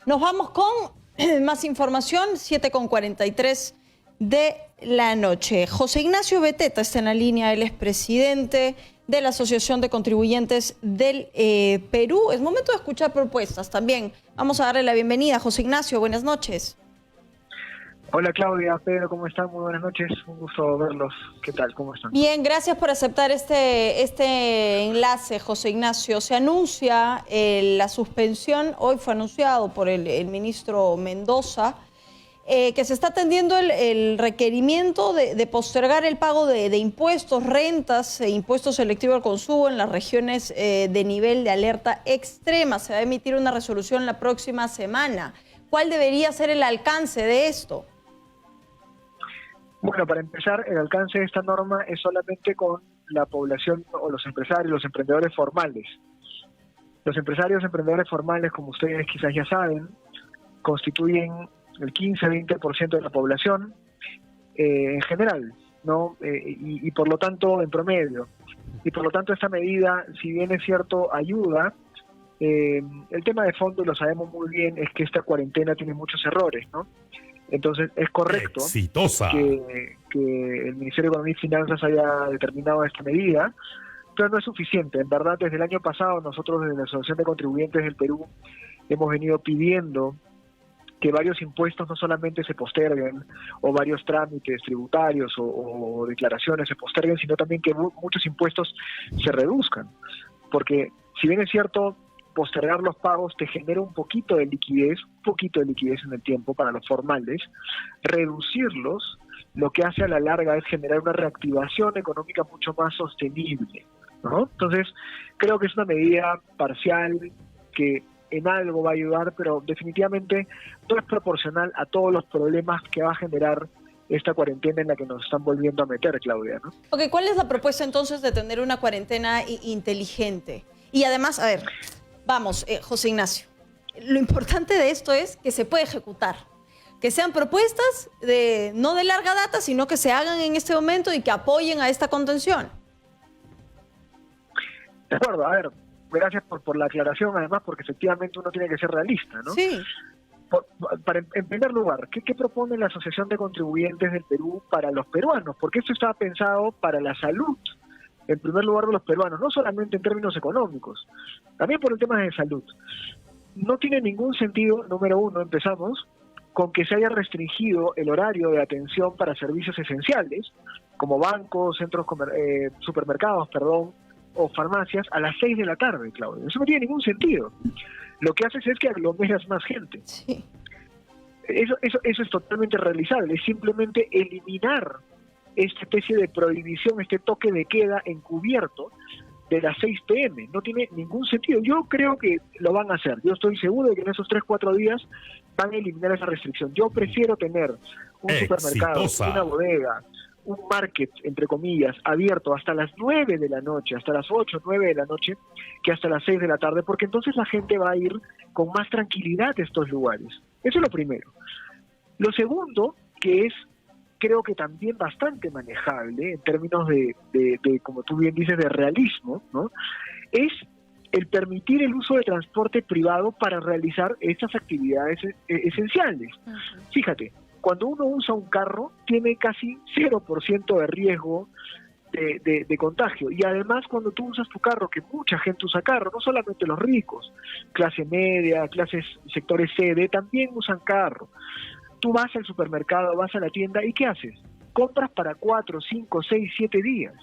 Nos vamos con más información, 7:43 de la noche. José Ignacio Beteta está en la línea, él es presidente de la Asociación de Contribuyentes del Perú. Es momento de escuchar propuestas también. Vamos a darle la bienvenida a José Ignacio, buenas noches. Hola Claudia, Pedro, ¿cómo están? Muy buenas noches, un gusto verlos. ¿Qué tal? ¿Cómo están? Bien, gracias por aceptar este enlace, José Ignacio. Se anuncia la suspensión, hoy fue anunciado por el ministro Mendoza, que se está atendiendo el requerimiento de postergar el pago de impuestos, rentas e impuestos selectivos al consumo en las regiones de nivel de alerta extrema. Se va a emitir una resolución la próxima semana. ¿Cuál debería ser el alcance de esto? Bueno, para empezar, el alcance de esta norma es solamente con la población o los empresarios, los emprendedores formales. Los empresarios, emprendedores formales, como ustedes quizás ya saben, constituyen el 15-20% de la población en general, ¿no? Y por lo tanto, en promedio. Y por lo tanto, esta medida, si bien es cierto, ayuda, el tema de fondo, y lo sabemos muy bien, es que esta cuarentena tiene muchos errores, ¿no? Entonces, es correcto que el Ministerio de Economía y Finanzas haya determinado esta medida, pero no es suficiente. En verdad, desde el año pasado, nosotros desde la Asociación de Contribuyentes del Perú hemos venido pidiendo que varios impuestos no solamente se posterguen, o varios trámites tributarios o declaraciones se posterguen, sino también que muchos impuestos se reduzcan. Porque, si bien es cierto, postergar los pagos te genera un poquito de liquidez en el tiempo para los formales, reducirlos lo que hace a la larga es generar una reactivación económica mucho más sostenible, ¿no? Entonces, creo que es una medida parcial que en algo va a ayudar, pero definitivamente no es proporcional a todos los problemas que va a generar esta cuarentena en la que nos están volviendo a meter, Claudia, ¿no? Ok, ¿cuál es la propuesta entonces de tener una cuarentena inteligente? Y además, a ver, vamos, José Ignacio, lo importante de esto es que se puede ejecutar, que sean propuestas no de larga data, sino que se hagan en este momento y que apoyen a esta contención. De acuerdo, a ver, gracias por la aclaración, además, porque efectivamente uno tiene que ser realista, ¿no? Sí. En primer lugar, ¿qué propone la Asociación de Contribuyentes del Perú para los peruanos? Porque esto estaba pensado para la salud, en primer lugar, de los peruanos, no solamente en términos económicos, también por el tema de salud. No tiene ningún sentido, número uno, empezamos, con que se haya restringido el horario de atención para servicios esenciales, como bancos, supermercados, o farmacias, a las 6 de la tarde, Claudia. Eso no tiene ningún sentido. Lo que haces es que aglomeras más gente. Sí. Eso es totalmente realizable, es simplemente eliminar esta especie de prohibición, este toque de queda encubierto de las 6 p.m. No tiene ningún sentido. Yo creo que lo van a hacer. Yo estoy seguro de que en esos 3-4 días van a eliminar esa restricción. Yo prefiero tener un supermercado, una bodega, un market, entre comillas, abierto hasta las 9 de la noche, hasta las 8, 9 de la noche, que hasta las 6 de la tarde, porque entonces la gente va a ir con más tranquilidad a estos lugares. Eso es lo primero. Lo segundo, que es, creo que también bastante manejable en términos de, como tú bien dices, de realismo, ¿no? Es el permitir el uso de transporte privado para realizar estas actividades esenciales. Uh-huh. Fíjate, cuando uno usa un carro, tiene casi 0% de riesgo de contagio. Y además, cuando tú usas tu carro, que mucha gente usa carro, no solamente los ricos, clase media, sectores C, D, también usan carro. Tú vas al supermercado, vas a la tienda, ¿y qué haces? Compras para 4, 5, 6, 7 días.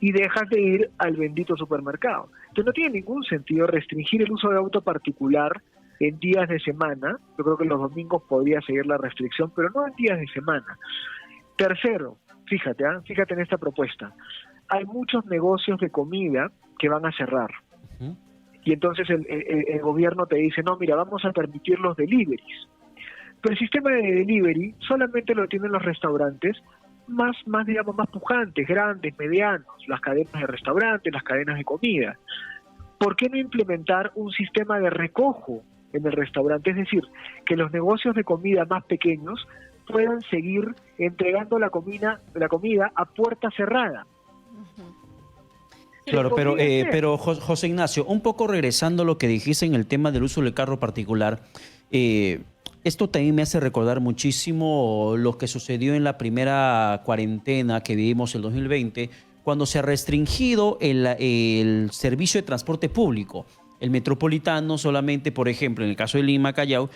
Y dejas de ir al bendito supermercado. Entonces no tiene ningún sentido restringir el uso de auto particular en días de semana. Yo creo que los domingos podría seguir la restricción, pero no en días de semana. Tercero, fíjate en esta propuesta. Hay muchos negocios de comida que van a cerrar. Uh-huh. Y entonces el gobierno te dice, no, mira, vamos a permitir los deliveries. Pero el sistema de delivery solamente lo tienen los restaurantes más pujantes, grandes, medianos, las cadenas de restaurantes, las cadenas de comida. ¿Por qué no implementar un sistema de recojo en el restaurante? Es decir, que los negocios de comida más pequeños puedan seguir entregando la comida a puerta cerrada. Uh-huh. Claro, pero José Ignacio, un poco regresando a lo que dijiste en el tema del uso del carro particular, esto también me hace recordar muchísimo lo que sucedió en la primera cuarentena que vivimos el 2020, cuando se ha restringido el servicio de transporte público. El metropolitano solamente, por ejemplo, en el caso de Lima, Callao,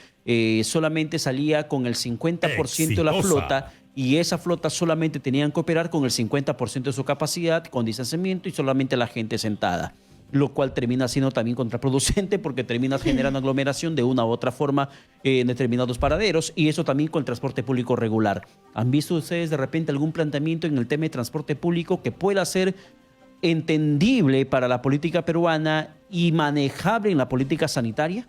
solamente salía con el 50% de la flota, y esa flota solamente tenían que operar con el 50% de su capacidad, con distanciamiento y solamente la gente sentada, lo cual termina siendo también contraproducente porque termina generando aglomeración de una u otra forma en determinados paraderos, y eso también con el transporte público regular. ¿Han visto ustedes de repente algún planteamiento en el tema de transporte público que pueda ser entendible para la política peruana y manejable en la política sanitaria?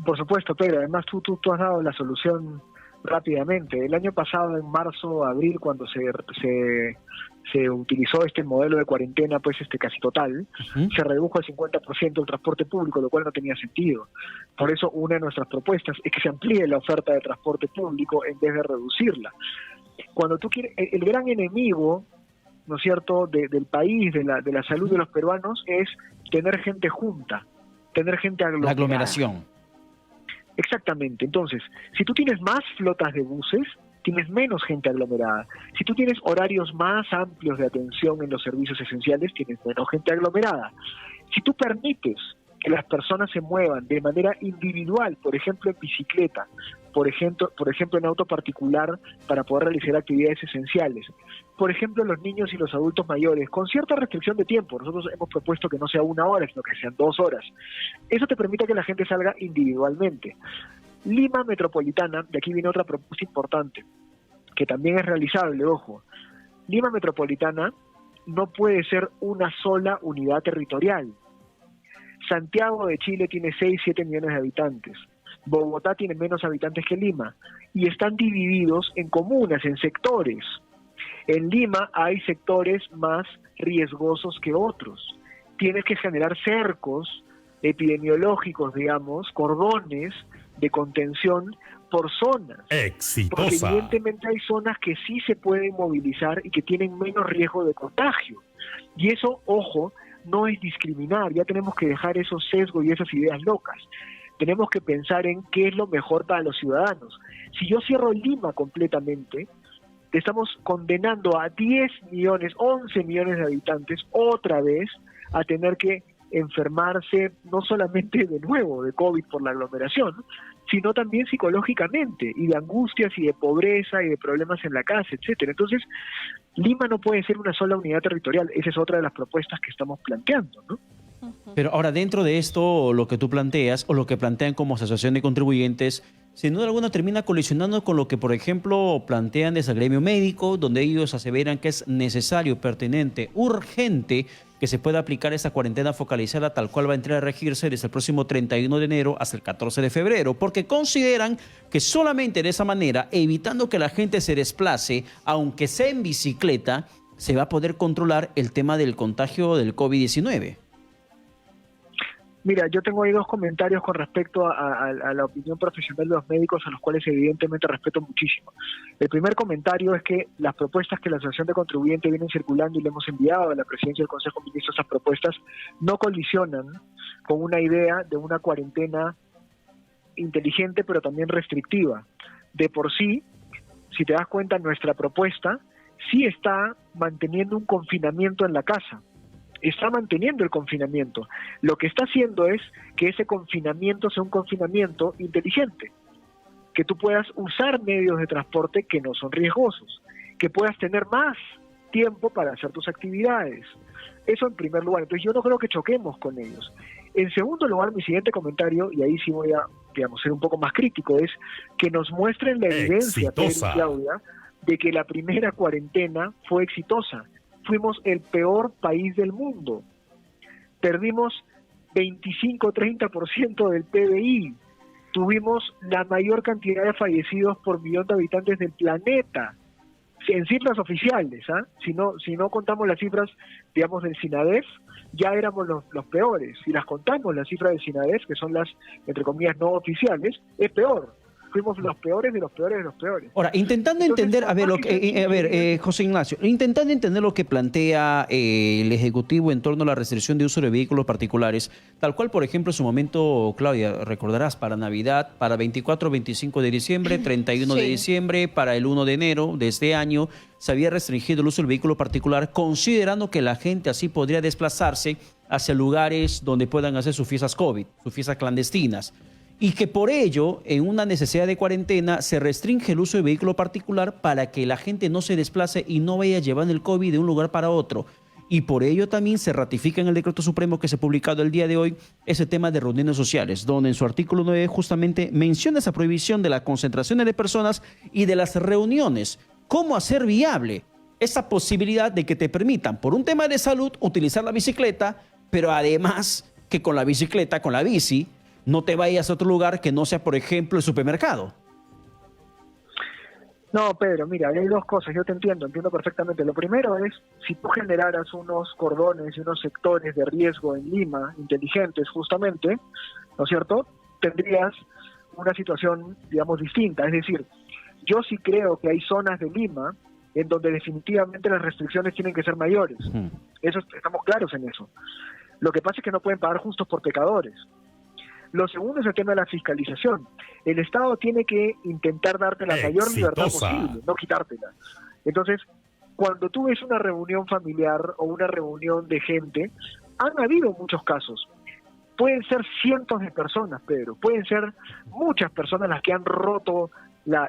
Por supuesto, Pedro. Además, tú has dado la solución rápidamente. El año pasado, en marzo, abril, cuando se utilizó este modelo de cuarentena, pues casi total, se redujo al 50% el transporte público, lo cual no tenía sentido. Por eso, una de nuestras propuestas es que se amplíe la oferta de transporte público en vez de reducirla. Cuando tú quieres, el gran enemigo, ¿no es cierto?, del país, de la salud de los peruanos, es tener gente junta, tener gente aglomerada. La aglomeración. Exactamente. Entonces, si tú tienes más flotas de buses, tienes menos gente aglomerada. Si tú tienes horarios más amplios de atención en los servicios esenciales, tienes menos gente aglomerada. Si tú permites que las personas se muevan de manera individual, por ejemplo en bicicleta, por ejemplo en auto particular para poder realizar actividades esenciales, por ejemplo los niños y los adultos mayores, con cierta restricción de tiempo. Nosotros hemos propuesto que no sea 1 hora, sino que sean 2 horas. Eso te permite que la gente salga individualmente. Lima Metropolitana, de aquí viene otra propuesta importante, que también es realizable, ojo. Lima Metropolitana no puede ser una sola unidad territorial. Santiago de Chile tiene 6-7 millones de habitantes. Bogotá tiene menos habitantes que Lima. Y están divididos en comunas, en sectores. En Lima hay sectores más riesgosos que otros. Tienes que generar cercos epidemiológicos, digamos, cordones de contención por zonas. Exitosa. Porque evidentemente hay zonas que sí se pueden movilizar y que tienen menos riesgo de contagio. Y eso, ojo, no es discriminar. Ya tenemos que dejar esos sesgos y esas ideas locas. Tenemos que pensar en qué es lo mejor para los ciudadanos. Si yo cierro Lima completamente, estamos condenando a 10 millones, 11 millones de habitantes otra vez a tener que enfermarse no solamente de nuevo de COVID por la aglomeración, sino también psicológicamente, y de angustias y de pobreza y de problemas en la casa, etcétera. Entonces, Lima no puede ser una sola unidad territorial. Esa es otra de las propuestas que estamos planteando, ¿no? Pero ahora, dentro de esto, lo que tú planteas o lo que plantean como asociación de contribuyentes, sin duda alguna termina colisionando con lo que, por ejemplo, plantean desde el gremio médico, donde ellos aseveran que es necesario, pertinente, urgente que se pueda aplicar esa cuarentena focalizada tal cual va a entrar a regirse desde el próximo 31 de enero hasta el 14 de febrero, porque consideran que solamente de esa manera, evitando que la gente se desplace, aunque sea en bicicleta, se va a poder controlar el tema del contagio del COVID-19. Mira, yo tengo ahí 2 comentarios con respecto a la opinión profesional de los médicos, a los cuales evidentemente respeto muchísimo. El primer comentario es que las propuestas que la Asociación de Contribuyentes vienen circulando y le hemos enviado a la Presidencia del Consejo de Ministros, esas propuestas no colisionan con una idea de una cuarentena inteligente pero también restrictiva. De por sí, si te das cuenta, nuestra propuesta sí está manteniendo un confinamiento en la casa. Está manteniendo el confinamiento. Lo que está haciendo es que ese confinamiento sea un confinamiento inteligente, que tú puedas usar medios de transporte que no son riesgosos, que puedas tener más tiempo para hacer tus actividades. Eso en primer lugar. Entonces yo no creo que choquemos con ellos. En segundo lugar, mi siguiente comentario, y ahí sí voy a, ser un poco más crítico, es que nos muestren la evidencia, Pedro y Claudia, de que la primera cuarentena fue exitosa. Fuimos el peor país del mundo. Perdimos 25-30% del PBI. Tuvimos la mayor cantidad de fallecidos por millón de habitantes del planeta. En cifras oficiales, si no contamos las cifras, digamos, del SINADEF, ya éramos los peores. Si las contamos, las cifras del SINADEF, que son las, entre comillas, no oficiales, es peor. fuimos los peores de los peores de los peores. Ahora, intentando Entonces, entender, por más que José Ignacio, intentando entender lo que plantea el Ejecutivo en torno a la restricción de uso de vehículos particulares, tal cual, por ejemplo, en su momento, Claudia, recordarás, para Navidad, para 24, 25 de diciembre, 31 de Sí. diciembre, para el 1 de enero de este año, se había restringido el uso del vehículo particular, considerando que la gente así podría desplazarse hacia lugares donde puedan hacer sus fiestas COVID, sus fiestas clandestinas. Y que por ello, en una necesidad de cuarentena, se restringe el uso de vehículo particular para que la gente no se desplace y no vaya llevando el COVID de un lugar para otro. Y por ello también se ratifica en el decreto supremo que se ha publicado el día de hoy ese tema de reuniones sociales, donde en su artículo 9 justamente menciona esa prohibición de las concentraciones de personas y de las reuniones. ¿Cómo hacer viable esa posibilidad de que te permitan, por un tema de salud, utilizar la bicicleta, pero además que con la bicicleta, con la bici, no te vayas a otro lugar que no sea, por ejemplo, el supermercado? No, Pedro, mira, hay dos cosas, yo te entiendo perfectamente. Lo primero es, si tú generaras unos cordones y unos sectores de riesgo en Lima, inteligentes justamente, ¿no es cierto?, tendrías una situación, digamos, distinta. Es decir, yo sí creo que hay zonas de Lima en donde definitivamente las restricciones tienen que ser mayores. Eso, estamos claros en eso. Lo que pasa es que no pueden pagar justos por pecadores. Lo segundo es el tema de la fiscalización. El Estado tiene que intentar darte la mayor libertad posible, no quitártela. Entonces, cuando tú ves una reunión familiar o una reunión de gente, han habido muchos casos. Pueden ser cientos de personas, Pedro. Pueden ser muchas personas las que han roto la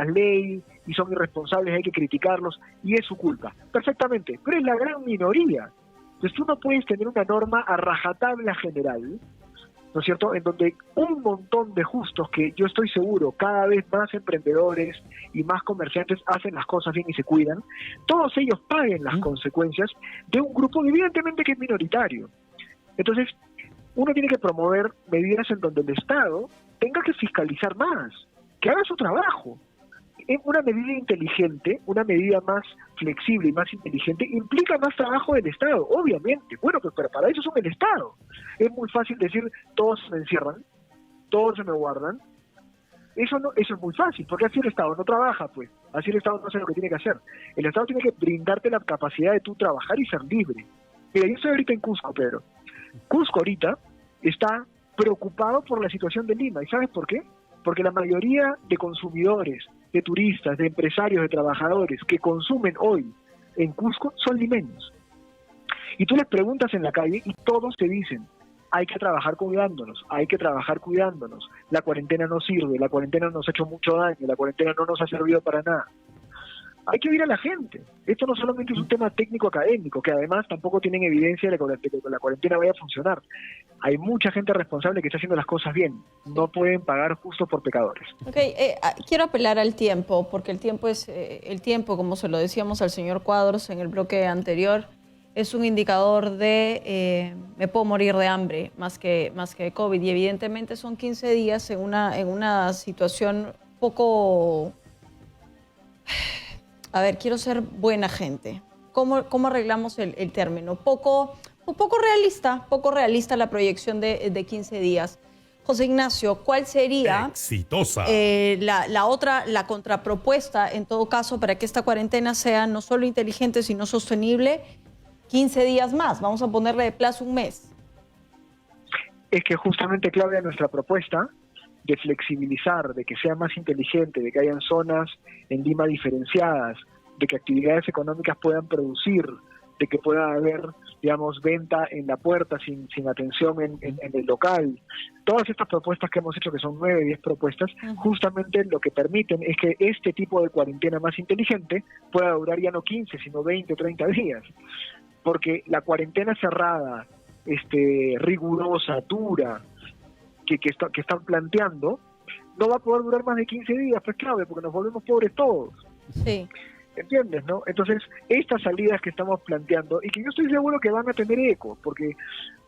ley y son irresponsables, hay que criticarlos, y es su culpa. Perfectamente, pero es la gran minoría. Entonces tú no puedes tener una norma a rajatabla general, ¿no es cierto?, en donde un montón de justos, que yo estoy seguro cada vez más emprendedores y más comerciantes hacen las cosas bien y se cuidan, todos ellos paguen las consecuencias de un grupo evidentemente que es minoritario. Entonces, uno tiene que promover medidas en donde el Estado tenga que fiscalizar más, que haga su trabajo. Una medida inteligente, una medida más flexible y más inteligente, implica más trabajo del Estado, obviamente. Bueno, pues pero para eso son el Estado. Es muy fácil decir, todos se me encierran, todos se me guardan. Eso es muy fácil, porque así el Estado no trabaja, pues. Así el Estado no hace lo que tiene que hacer. El Estado tiene que brindarte la capacidad de tú trabajar y ser libre. Mira, yo estoy ahorita en Cusco, Pedro. Cusco ahorita está preocupado por la situación de Lima. ¿Y sabes por qué? Porque la mayoría de consumidores, de turistas, de empresarios, de trabajadores que consumen hoy en Cusco son limeños. Y tú les preguntas en la calle y todos te dicen, hay que trabajar cuidándonos, hay que trabajar cuidándonos. La cuarentena no sirve, la cuarentena nos ha hecho mucho daño, la cuarentena no nos ha servido para nada. Hay que oír a la gente. Esto no solamente es un tema técnico-académico, que además tampoco tienen evidencia de que la cuarentena vaya a funcionar. Hay mucha gente responsable que está haciendo las cosas bien. No pueden pagar justos por pecadores. Ok, quiero apelar al tiempo, porque el tiempo es el tiempo, como se lo decíamos al señor Cuadros en el bloque anterior, es un indicador de me puedo morir de hambre más que de COVID. Y evidentemente son 15 días en una situación poco... A ver, quiero ser buena gente. ¿Cómo arreglamos el término? Poco realista la proyección de 15 días. José Ignacio, ¿cuál sería la contrapropuesta, en todo caso, para que esta cuarentena sea no solo inteligente, sino sostenible? 15 días más, vamos a ponerle de plazo un mes. Es que justamente, Claudia, nuestra propuesta de flexibilizar, de que sea más inteligente, de que hayan zonas en Lima diferenciadas, de que actividades económicas puedan producir, de que pueda haber, digamos, venta en la puerta sin atención en el local. Todas estas propuestas que hemos hecho, que son 9, 10 propuestas, justamente lo que permiten es que este tipo de cuarentena más inteligente pueda durar ya no 15, sino 20 o 30 días. Porque la cuarentena cerrada, rigurosa, dura, que están planteando, no va a poder durar más de 15 días, pues clave, porque nos volvemos pobres todos. Sí. ¿Entiendes, no? Entonces, estas salidas que estamos planteando, y que yo estoy seguro que van a tener eco, porque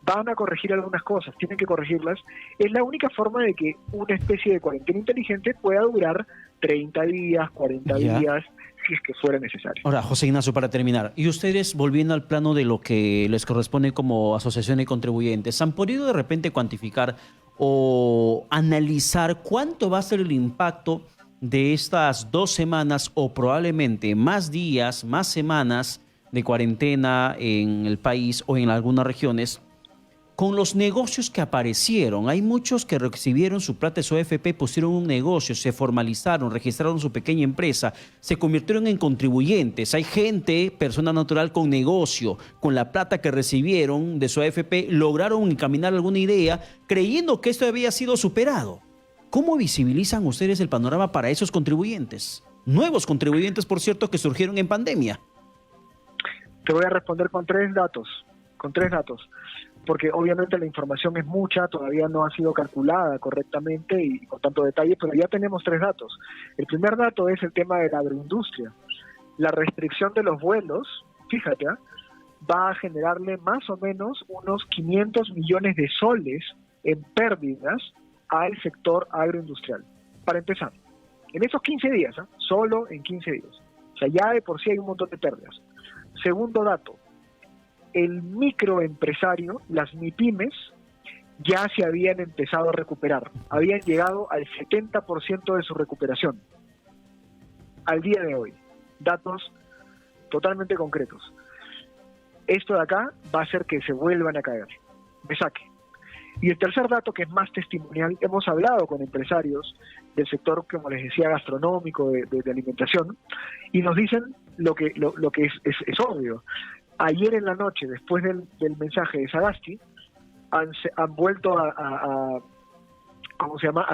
van a corregir algunas cosas, tienen que corregirlas, es la única forma de que una especie de cuarentena inteligente pueda durar 30 días, 40 días, si es que fuera necesario. Ahora, José Ignacio, para terminar, y ustedes, volviendo al plano de lo que les corresponde como asociación de contribuyentes, ¿han podido de repente cuantificar o analizar cuánto va a ser el impacto de estas 2 semanas o probablemente más días, más semanas de cuarentena en el país o en algunas regiones con los negocios que aparecieron? Hay muchos que recibieron su plata de su AFP, pusieron un negocio, se formalizaron, registraron su pequeña empresa, se convirtieron en contribuyentes. Hay gente, persona natural con negocio, con la plata que recibieron de su AFP, lograron encaminar alguna idea creyendo que esto había sido superado. ¿Cómo visibilizan ustedes el panorama para esos contribuyentes? Nuevos contribuyentes, por cierto, que surgieron en pandemia. Te voy a responder con tres datos, porque obviamente la información es mucha, todavía no ha sido calculada correctamente y con tanto detalle, pero ya tenemos 3 datos. El primer dato es el tema de la agroindustria. La restricción de los vuelos, fíjate, va a generarle más o menos unos 500 millones de soles en pérdidas al sector agroindustrial. Para empezar, en esos 15 días, solo en 15 días. O sea, ya de por sí hay un montón de pérdidas. Segundo dato, el microempresario, las MIPYMES, ya se habían empezado a recuperar. Habían llegado al 70% de su recuperación. Al día de hoy, datos totalmente concretos. Esto de acá va a hacer que se vuelvan a caer, de saque. Y el tercer dato, que es más testimonial, hemos hablado con empresarios del sector, como les decía, gastronómico, de alimentación, y nos dicen lo que es obvio. Ayer en la noche, después del mensaje de Sagasti, han vuelto a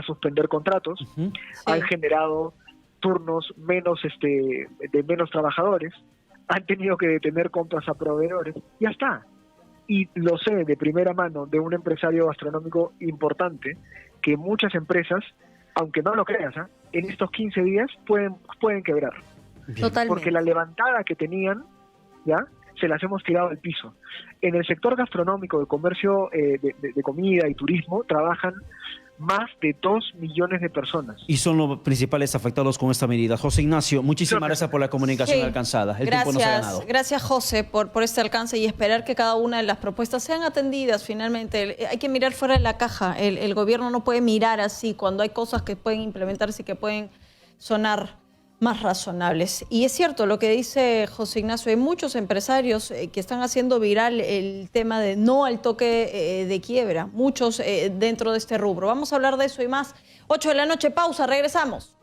suspender contratos, Sí. han generado turnos de menos trabajadores, han tenido que detener compras a proveedores, ya está. Y lo sé de primera mano de un empresario gastronómico importante, que muchas empresas, aunque no lo creas, en estos 15 días pueden quebrar. Totalmente. Porque la levantada que tenían, ya se las hemos tirado al piso. En el sector gastronómico, de comercio de comida y turismo, trabajan más de 2 millones de personas. Y son los principales afectados con esta medida. José Ignacio, muchísimas gracias por la comunicación alcanzada. El tiempo nos ha ganado. Gracias, José, por este alcance y esperar que cada una de las propuestas sean atendidas finalmente. Hay que mirar fuera de la caja. El gobierno no puede mirar así cuando hay cosas que pueden implementarse y que pueden sonar más razonables. Y es cierto lo que dice José Ignacio, hay muchos empresarios que están haciendo viral el tema de no al toque de quiebra, muchos dentro de este rubro. Vamos a hablar de eso y más. 8 de la noche, pausa, regresamos.